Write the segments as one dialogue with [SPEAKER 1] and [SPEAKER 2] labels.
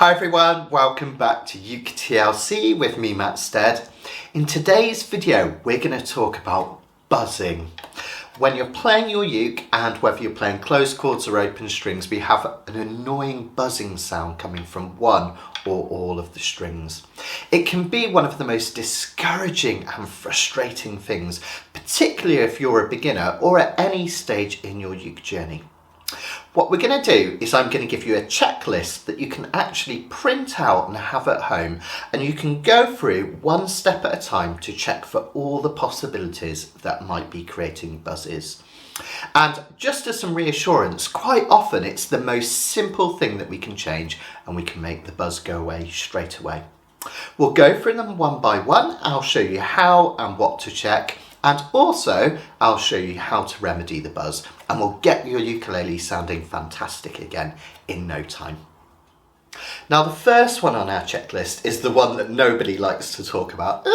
[SPEAKER 1] Hi everyone, welcome back to Uke TLC with me, Matt Stead. In today's video, we're going to talk about buzzing. When you're playing your uke, and whether you're playing closed chords or open strings, we have an annoying buzzing sound coming from one or all of the strings. It can be one of the most discouraging and frustrating things, particularly if you're a beginner or at any stage in your uke journey. What we're going to do is I'm going to give you a checklist that you can actually print out and have at home, and you can go through one step at a time to check for all the possibilities that might be creating buzzes. And just as some reassurance, quite often it's the most simple thing that we can change and we can make the buzz go away straight away. We'll go through them one by one. I'll show you how and what to check. And also, I'll show you how to remedy the buzz, and we'll get your ukulele sounding fantastic again in no time. Now, the first one on our checklist is the one that nobody likes to talk about,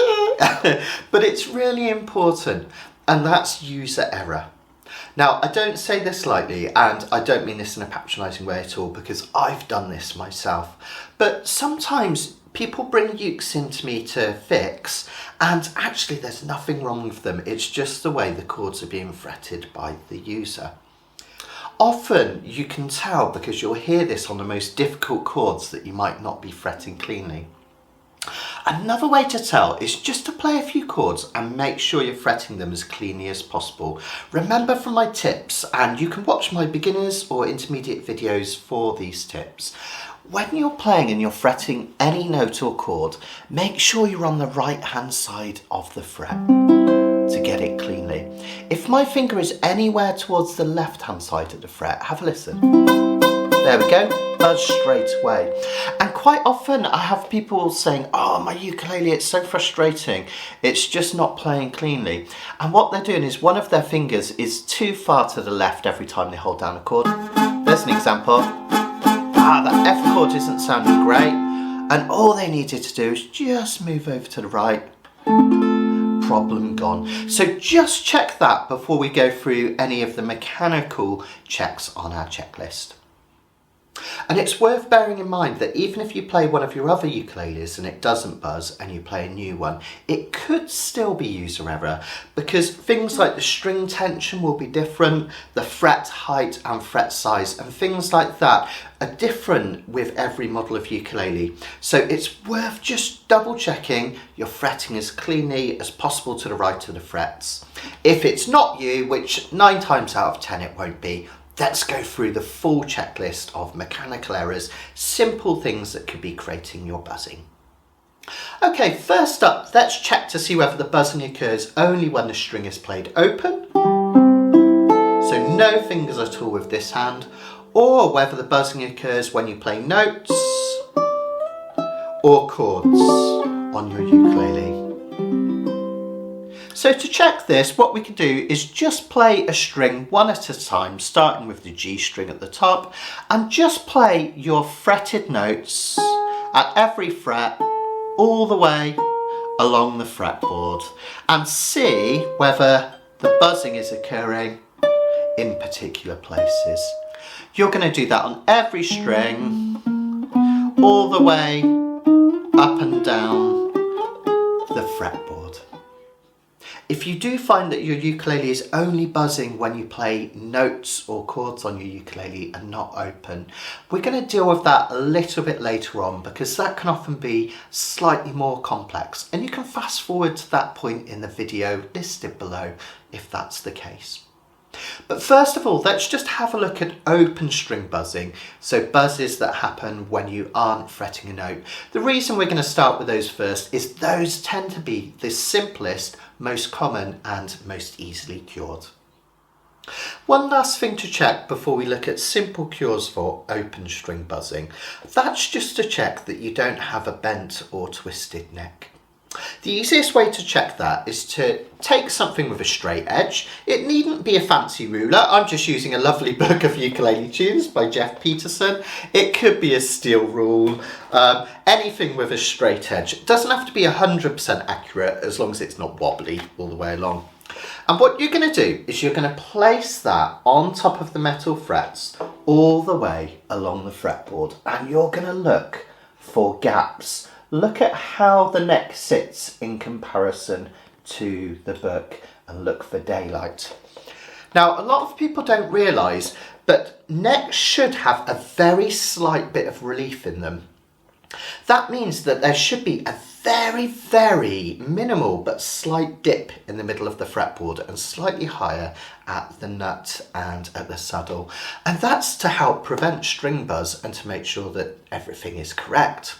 [SPEAKER 1] but it's really important, and that's user error. Now, I don't say this lightly, and I don't mean this in a patronising way at all, because I've done this myself, but sometimes people bring ukes into me to fix, and actually there's nothing wrong with them. It's just the way the chords are being fretted by the user. Often you can tell because you'll hear this on the most difficult chords that you might not be fretting cleanly. Another way to tell is just to play a few chords and make sure you're fretting them as cleanly as possible. Remember from my tips, and you can watch my beginners or intermediate videos for these tips. When you're playing and you're fretting any note or chord, make sure you're on the right hand side of the fret to get it cleanly. If my finger is anywhere towards the left hand side of the fret, have a listen. There we go, buzz straight away. And quite often I have people saying, oh, my ukulele, it's so frustrating. It's just not playing cleanly. And what they're doing is one of their fingers is too far to the left every time they hold down a chord. There's an example. That F chord isn't sounding great, and all they needed to do is just move over to the right. Problem gone. So just check that before we go through any of the mechanical checks on our checklist. And it's worth bearing in mind that even if you play one of your other ukuleles and it doesn't buzz and you play a new one, it could still be user error, because things like the string tension will be different, the fret height and fret size and things like that are different with every model of ukulele. So it's worth just double checking you're fretting as cleanly as possible to the right of the frets. If it's not you, which 9 times out of 10 it won't be, let's go through the full checklist of mechanical errors, simple things that could be creating your buzzing. Okay, first up, let's check to see whether the buzzing occurs only when the string is played open, so no fingers at all with this hand, or whether the buzzing occurs when you play notes or chords on your ukulele. So to check this, what we can do is just play a string one at a time, starting with the G string at the top, and just play your fretted notes at every fret all the way along the fretboard, and see whether the buzzing is occurring in particular places. You're going to do that on every string all the way up and down the fretboard. If you do find that your ukulele is only buzzing when you play notes or chords on your ukulele and not open, we're going to deal with that a little bit later on, because that can often be slightly more complex, and you can fast forward to that point in the video listed below if that's the case. But first of all, let's just have a look at open string buzzing, so buzzes that happen when you aren't fretting a note. The reason we're going to start with those first is those tend to be the simplest, most common and most easily cured. One last thing to check before we look at simple cures for open string buzzing. That's just to check that you don't have a bent or twisted neck. The easiest way to check that is to take something with a straight edge. It needn't be a fancy ruler. I'm just using a lovely book of ukulele tunes by Jeff Peterson. It could be a steel rule, anything with a straight edge. It doesn't have to be 100% accurate as long as it's not wobbly all the way along. And what you're going to do is you're going to place that on top of the metal frets all the way along the fretboard, and you're going to look for gaps. Look at how the neck sits in comparison to the book and look for daylight. Now, a lot of people don't realise, but necks should have a very slight bit of relief in them. That means that there should be a very, very minimal but slight dip in the middle of the fretboard and slightly higher at the nut and at the saddle. And that's to help prevent string buzz and to make sure that everything is correct.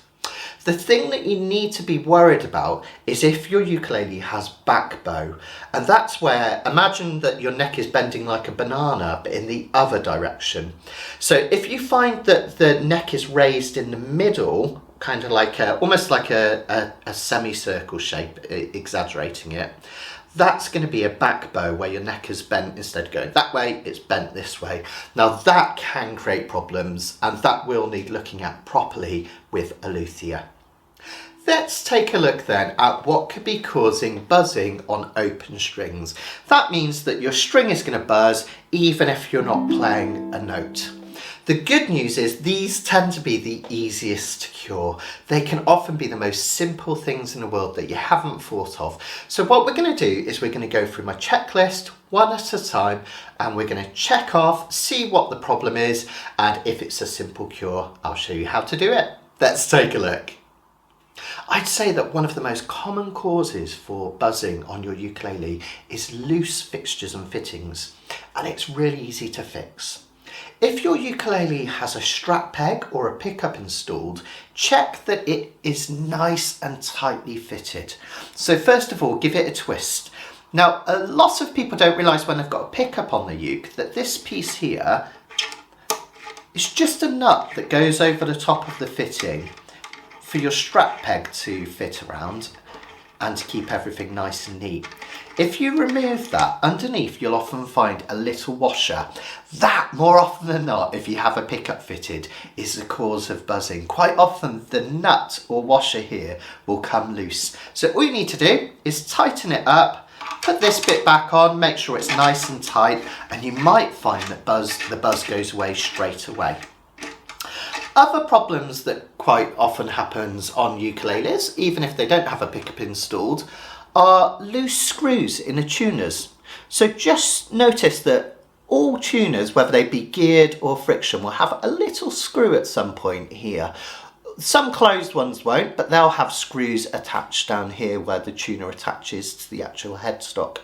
[SPEAKER 1] The thing that you need to be worried about is if your ukulele has back bow, and that's where, imagine that your neck is bending like a banana but in the other direction. So if you find that the neck is raised in the middle, kind of like almost like a semicircle shape, exaggerating it, that's going to be a back bow where your neck is bent. Instead of going that way, it's bent this way. Now that can create problems, and that will need looking at properly with a luthier. Let's take a look then at what could be causing buzzing on open strings. That means that your string is going to buzz even if you're not playing a note. The good news is these tend to be the easiest to cure. They can often be the most simple things in the world that you haven't thought of. So what we're going to do is we're going to go through my checklist one at a time, and we're going to check off, see what the problem is, and if it's a simple cure, I'll show you how to do it. Let's take a look. I'd say that one of the most common causes for buzzing on your ukulele is loose fixtures and fittings, and it's really easy to fix. If your ukulele has a strap peg or a pickup installed, check that it is nice and tightly fitted. So first of all, give it a twist. Now, a lot of people don't realise when they've got a pickup on the uke that this piece here is just a nut that goes over the top of the fitting for your strap peg to fit around and to keep everything nice and neat. If you remove that, underneath you'll often find a little washer. That, more often than not, if you have a pickup fitted, is the cause of buzzing. Quite often the nut or washer here will come loose. So all you need to do is tighten it up, put this bit back on, make sure it's nice and tight, and you might find that the buzz goes away straight away. Other problems that quite often happens on ukuleles, even if they don't have a pickup installed, are loose screws in the tuners. So just notice that all tuners, whether they be geared or friction, will have a little screw at some point here. Some closed ones won't, but they'll have screws attached down here where the tuner attaches to the actual headstock.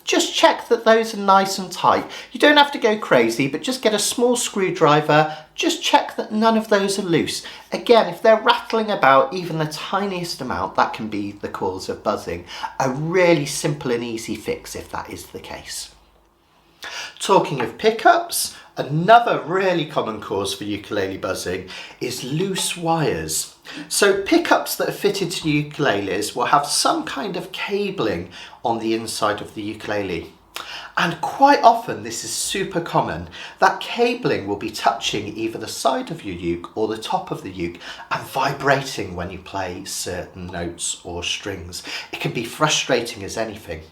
[SPEAKER 1] Just check that those are nice and tight. You don't have to go crazy, but just get a small screwdriver. Just check that none of those are loose. Again, if they're rattling about even the tiniest amount, that can be the cause of buzzing. A really simple and easy fix if that is the case. Talking of pickups, another really common cause for ukulele buzzing is loose wires. So pickups that are fitted to ukuleles will have some kind of cabling on the inside of the ukulele. And quite often this is super common. That cabling will be touching either the side of your uke or the top of the uke and vibrating when you play certain notes or strings. It can be frustrating as anything.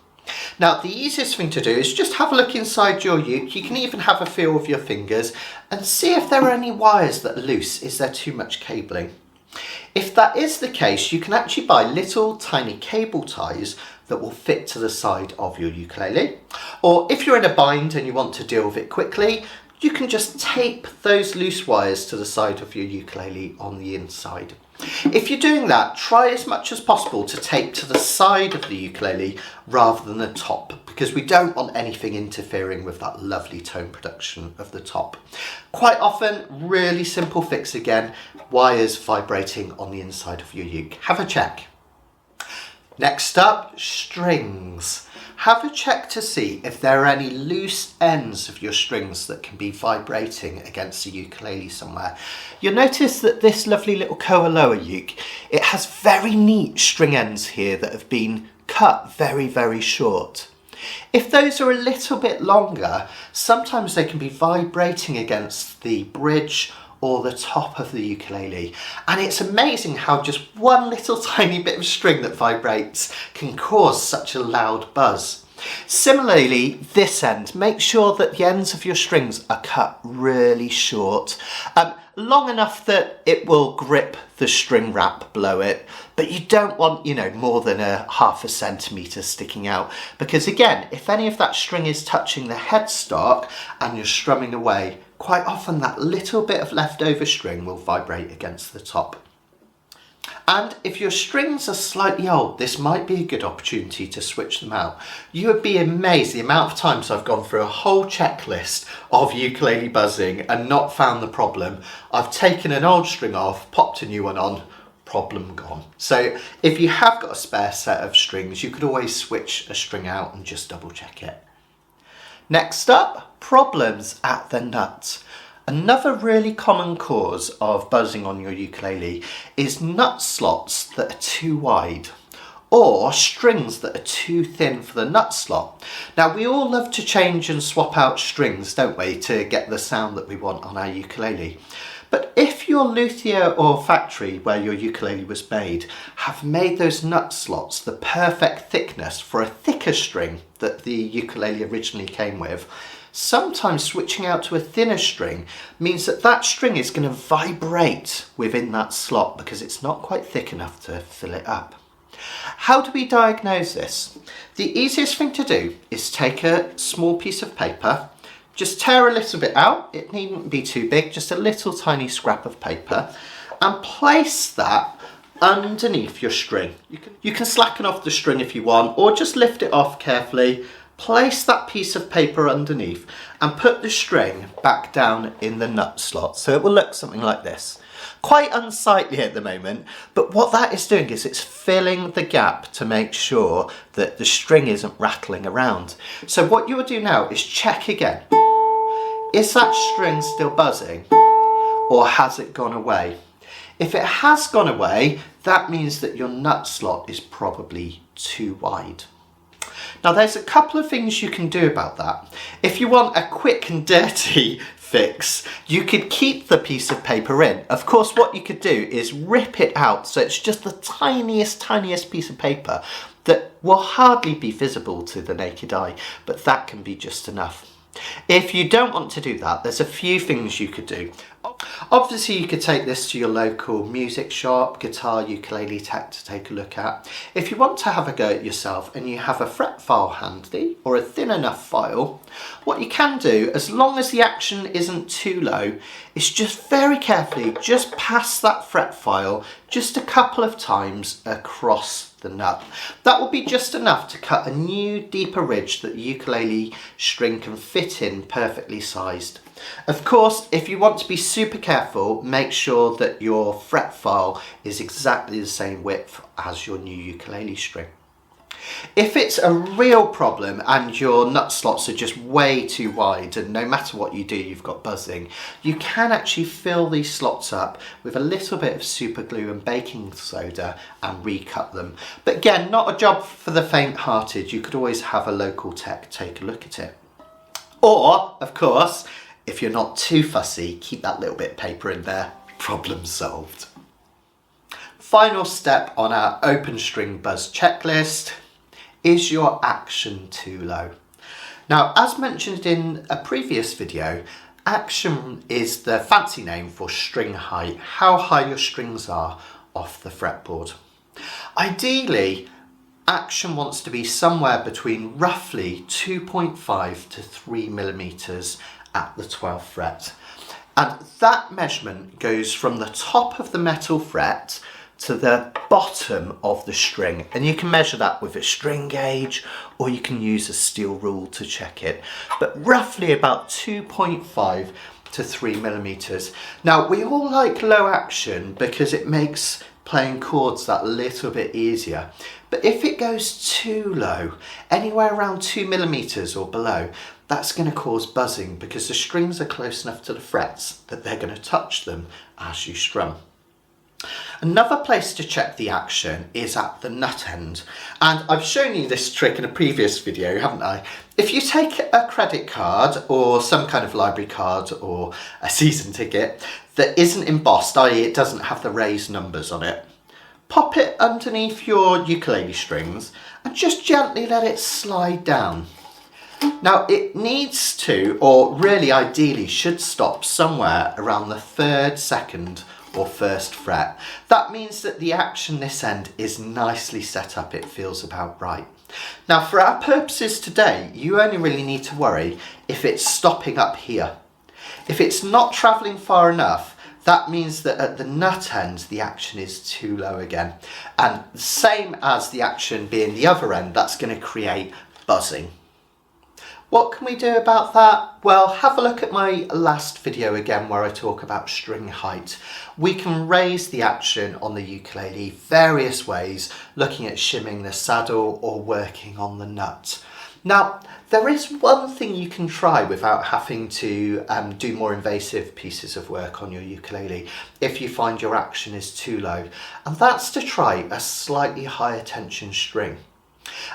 [SPEAKER 1] Now, the easiest thing to do is just have a look inside your uke. You can even have a feel with your fingers and see if there are any wires that are loose. Is there too much cabling? If that is the case, you can actually buy little tiny cable ties that will fit to the side of your ukulele. Or if you're in a bind and you want to deal with it quickly, you can just tape those loose wires to the side of your ukulele on the inside. If you're doing that, try as much as possible to tape to the side of the ukulele rather than the top, because we don't want anything interfering with that lovely tone production of the top. Quite often, really simple fix again, wires vibrating on the inside of your uke. Have a check. Next up, strings. Have a check to see if there are any loose ends of your strings that can be vibrating against the ukulele somewhere. You'll notice that this lovely little Koa lower uke, it has very neat string ends here that have been cut very, very short. If those are a little bit longer, sometimes they can be vibrating against the bridge or the top of the ukulele. And it's amazing how just one little tiny bit of string that vibrates can cause such a loud buzz. Similarly, this end, make sure that the ends of your strings are cut really short. long enough that it will grip the string wrap below it, but you don't want, more than a half a centimetre sticking out, because again, if any of that string is touching the headstock and you're strumming away, quite often that little bit of leftover string will vibrate against the top. And if your strings are slightly old, this might be a good opportunity to switch them out. You would be amazed the amount of times I've gone through a whole checklist of ukulele buzzing and not found the problem. I've taken an old string off, popped a new one on, problem gone. So if you have got a spare set of strings, you could always switch a string out and just double check it. Next up, problems at the nut. Another really common cause of buzzing on your ukulele is nut slots that are too wide or strings that are too thin for the nut slot. Now, we all love to change and swap out strings, don't we, to get the sound that we want on our ukulele. But if your luthier or factory where your ukulele was made have made those nut slots the perfect thickness for a thicker string that the ukulele originally came with, sometimes switching out to a thinner string means that that string is going to vibrate within that slot because it's not quite thick enough to fill it up. How do we diagnose this? The easiest thing to do is take a small piece of paper, just tear a little bit out, it needn't be too big, just a little tiny scrap of paper, and place that underneath your string. You can slacken off the string if you want, or just lift it off carefully. Place that piece of paper underneath and put the string back down in the nut slot. So it will look something like this. Quite unsightly at the moment, but what that is doing is it's filling the gap to make sure that the string isn't rattling around. So what you will do now is check again. Is that string still buzzing or has it gone away? If it has gone away, that means that your nut slot is probably too wide. Now, there's a couple of things you can do about that. If you want a quick and dirty fix, you could keep the piece of paper in. Of course, what you could do is rip it out so it's just the tiniest piece of paper that will hardly be visible to the naked eye, but that can be just enough. If you don't want to do that, there's a few things you could do. Obviously, you could take this to your local music shop, guitar, ukulele tech to take a look at. If you want to have a go at yourself and you have a fret file handy or a thin enough file, what you can do, as long as the action isn't too low, is just very carefully just pass that fret file just a couple of times across the nut. That will be just enough to cut a new deeper ridge that the ukulele string can fit in perfectly sized. Of course, if you want to be super careful, make sure that your fret file is exactly the same width as your new ukulele string. If it's a real problem and your nut slots are just way too wide and no matter what you do you've got buzzing, you can actually fill these slots up with a little bit of super glue and baking soda and recut them. But again, not a job for the faint-hearted. You could always have a local tech take a look at it. Or, of course, if you're not too fussy, keep that little bit of paper in there. Problem solved. Final step on our open string buzz checklist. Is your action too low? Now, as mentioned in a previous video, action is the fancy name for string height, how high your strings are off the fretboard. Ideally, action wants to be somewhere between roughly 2.5 to 3 millimeters at the 12th fret. And that measurement goes from the top of the metal fret to the bottom of the string, and you can measure that with a string gauge or you can use a steel rule to check it, but roughly about 2.5 to 3 millimeters. Now, we all like low action because it makes playing chords that little bit easier, but if it goes too low, anywhere around 2 millimeters or below, that's going to cause buzzing because the strings are close enough to the frets that they're going to touch them as you strum. Another place to check the action is at the nut end, and I've shown you this trick in a previous video, haven't I? If you take a credit card or some kind of library card or a season ticket that isn't embossed, i.e. it doesn't have the raised numbers on it, pop it underneath your ukulele strings and just gently let it slide down. Now it needs to, or really ideally should stop somewhere around the 3rd, 2nd or 1st fret. That means that the action this end is nicely set up, it feels about right. Now for our purposes today, you only really need to worry if it's stopping up here. If it's not travelling far enough, that means that at the nut end the action is too low again. And same as the action being the other end, that's going to create buzzing. What can we do about that? Well, have a look at my last video again where I talk about string height. We can raise the action on the ukulele various ways, looking at shimming the saddle or working on the nut. Now, there is one thing you can try without having to do more invasive pieces of work on your ukulele if you find your action is too low, and that's to try a slightly higher tension string.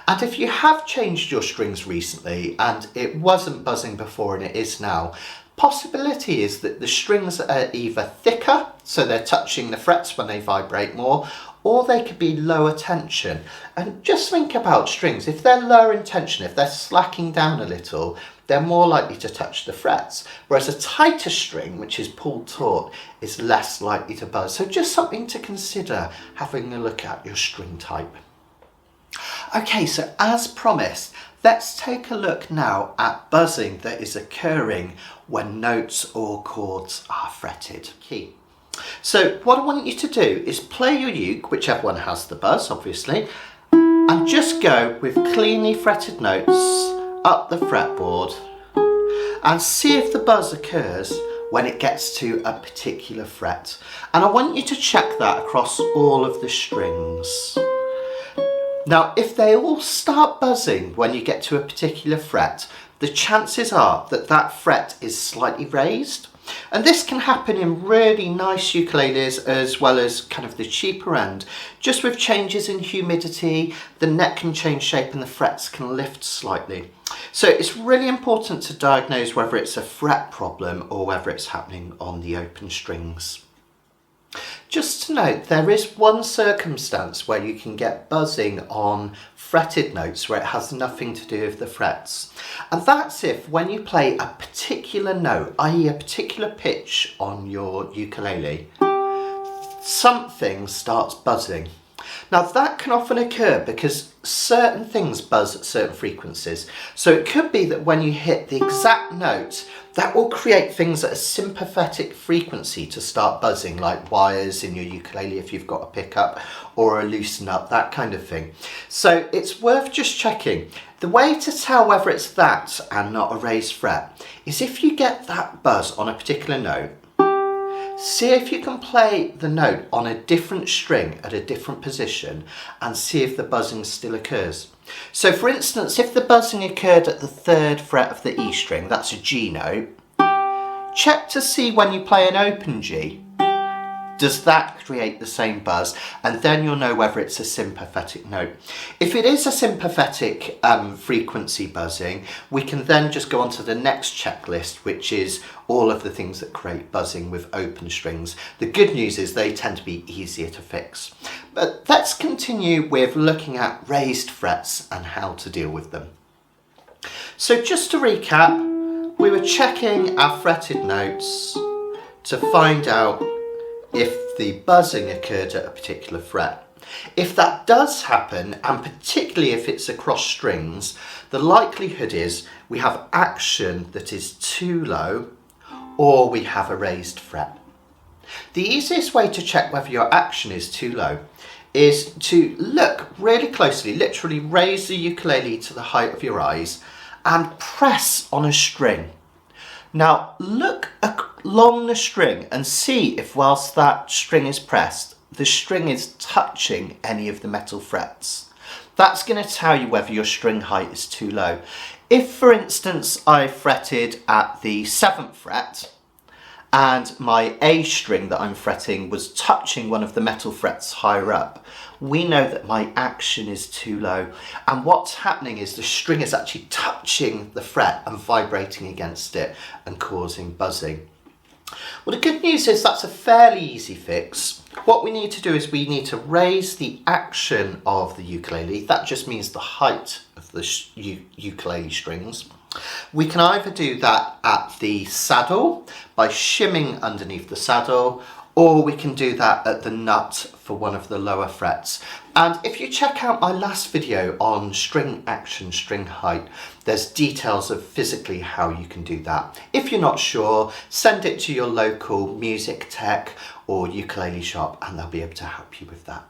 [SPEAKER 1] And if you have changed your strings recently and it wasn't buzzing before and it is now, possibility is that the strings are either thicker, so they're touching the frets when they vibrate more, or they could be lower tension. And just think about strings. If they're lower in tension, if they're slacking down a little, they're more likely to touch the frets. Whereas a tighter string, which is pulled taut, is less likely to buzz. So just something to consider having a look at your string type. Okay, so as promised, let's take a look now at buzzing that is occurring when notes or chords are fretted. Key. So what I want you to do is play your uke, whichever one has the buzz, obviously, and just go with cleanly fretted notes up the fretboard and see if the buzz occurs when it gets to a particular fret. And I want you to check that across all of the strings. Now, if they all start buzzing when you get to a particular fret, the chances are that that fret is slightly raised. And this can happen in really nice ukuleles as well as kind of the cheaper end. Just with changes in humidity, the neck can change shape and the frets can lift slightly. So it's really important to diagnose whether it's a fret problem or whether it's happening on the open strings. Just to note, there is one circumstance where you can get buzzing on fretted notes where it has nothing to do with the frets. And that's if when you play a particular note, i.e. a particular pitch on your ukulele, something starts buzzing. Now that can often occur because certain things buzz at certain frequencies. So it could be that when you hit the exact note, that will create things at a sympathetic frequency to start buzzing, like wires in your ukulele if you've got a pickup or a loosen up, that kind of thing. So it's worth just checking. The way to tell whether it's that and not a raised fret is if you get that buzz on a particular note, see if you can play the note on a different string at a different position and see if the buzzing still occurs. So for instance, if the buzzing occurred at the 3rd fret of the E string, that's a G note, check to see when you play an open G, does that create the same buzz? And then you'll know whether it's a sympathetic note. If it is a sympathetic frequency buzzing, we can then just go on to the next checklist, which is all of the things that create buzzing with open strings. The good news is they tend to be easier to fix. But let's continue with looking at raised frets and how to deal with them. So just to recap, we were checking our fretted notes to find out if the buzzing occurred at a particular fret. If that does happen, and particularly if it's across strings, the likelihood is we have action that is too low or we have a raised fret. The easiest way to check whether your action is too low is to look really closely, literally raise the ukulele to the height of your eyes and press on a string. Now look along the string and see if whilst that string is pressed, the string is touching any of the metal frets. That's going to tell you whether your string height is too low. If for instance I fretted at the 7th fret and my A string that I'm fretting was touching one of the metal frets higher up, we know that my action is too low, and what's happening is the string is actually touching the fret and vibrating against it and causing buzzing. Well, the good news is that's a fairly easy fix. What we need to do is we need to raise the action of the ukulele. That just means the height of the ukulele strings. We can either do that at the saddle by shimming underneath the saddle, or we can do that at the nut for one of the lower frets. And if you check out my last video on string action, string height, there's details of physically how you can do that. If you're not sure, send it to your local music tech or ukulele shop and they'll be able to help you with that.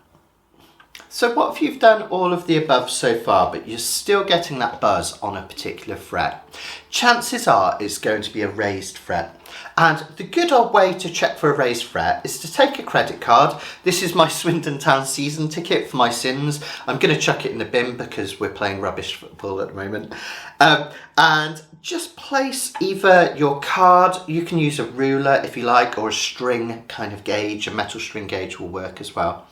[SPEAKER 1] So what if you've done all of the above so far, but you're still getting that buzz on a particular fret? Chances are it's going to be a raised fret. And the good old way to check for a raised fret is to take a credit card. This is my Swindon Town season ticket for my sins. I'm going to chuck it in the bin because we're playing rubbish football at the moment. And just place either your card, you can use a ruler if you like, or a string kind of gauge, a metal string gauge will work as well.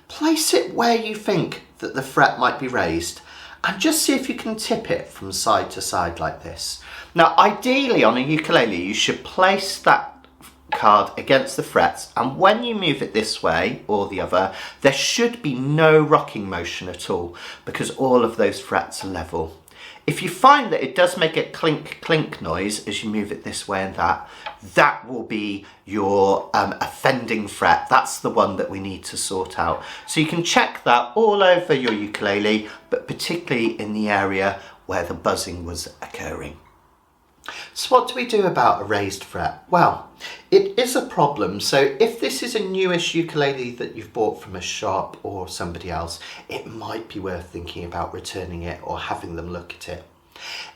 [SPEAKER 1] Place it where you think that the fret might be raised and just see if you can tip it from side to side like this. Now ideally on a ukulele you should place that card against the frets, and when you move it this way or the other there should be no rocking motion at all because all of those frets are level. If you find that it does make a clink clink noise as you move it this way and that will be your offending fret. That's the one that we need to sort out. So you can check that all over your ukulele, but particularly in the area where the buzzing was occurring. So what do we do about a raised fret? Well, it is a problem. So if this is a newish ukulele that you've bought from a shop or somebody else, it might be worth thinking about returning it or having them look at it.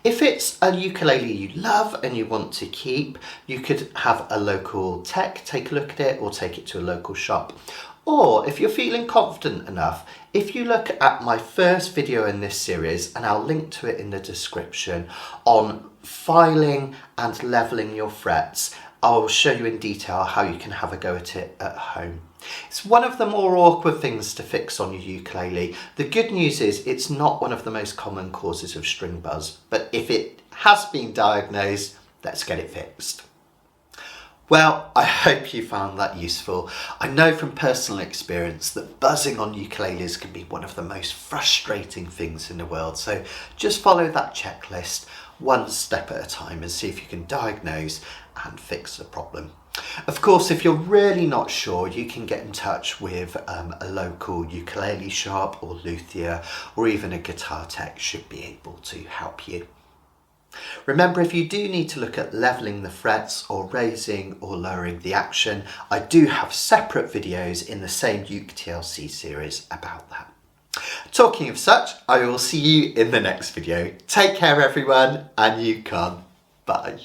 [SPEAKER 1] If it's a ukulele you love and you want to keep, you could have a local tech take a look at it or take it to a local shop. Or if you're feeling confident enough, if you look at my first video in this series, and I'll link to it in the description, on filing and leveling your frets, I'll show you in detail how you can have a go at it at home. It's one of the more awkward things to fix on your ukulele. The good news is it's not one of the most common causes of string buzz, but if it has been diagnosed, let's get it fixed. Well, I hope you found that useful. I know from personal experience that buzzing on ukuleles can be one of the most frustrating things in the world. So just follow that checklist one step at a time and see if you can diagnose and fix the problem. Of course, if you're really not sure, you can get in touch with a local ukulele shop or luthier, or even a guitar tech should be able to help you. Remember, if you do need to look at leveling the frets or raising or lowering the action, I do have separate videos in the same Uke TLC series about that. Talking of such, I will see you in the next video. Take care everyone, and you can. Bye.